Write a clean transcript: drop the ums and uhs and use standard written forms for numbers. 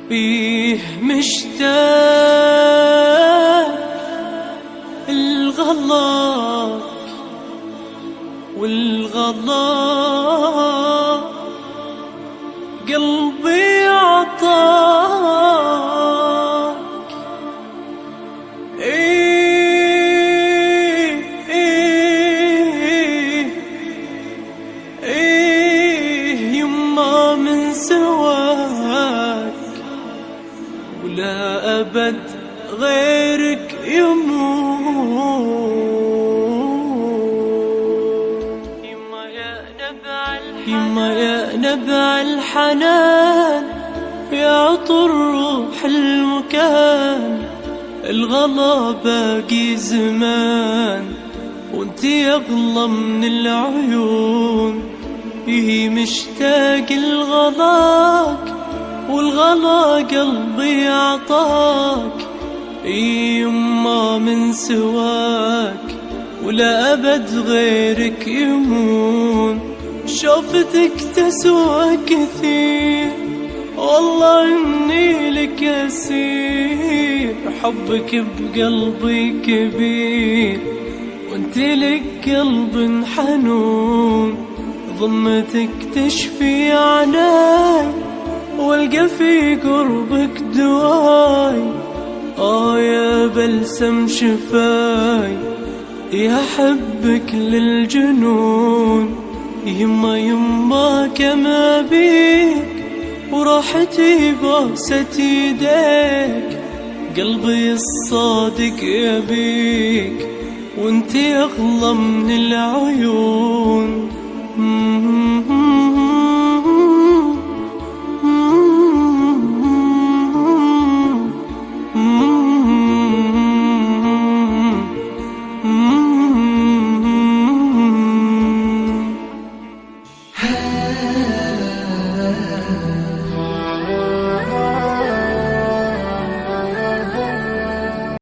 بيه مشتاق الغلاك والغلا قلبي عطاك. يما من سواك ولا أبد غيرك يموت. يما يا نبع الحنان، يا عطر روح المكان، الغلا باقي زمان وانتي أغلى من العيون. إيه مشتاق لغلاك والغلا قلبي عطاك. يما من سواك ولا أبد غيرك يمون. شوفتك تسوى كثير والله إني لك أسير، حبك بقلبي كبير وانتي لك قلب حنون. ضمتك تشفي عناي والقى في قربك دواي. يا بلسم شفاي يا حبك للجنون. يما كما بيك وراحتي بوسة يديك، قلبي الصادق يبيك وانتي أغلى من العيون.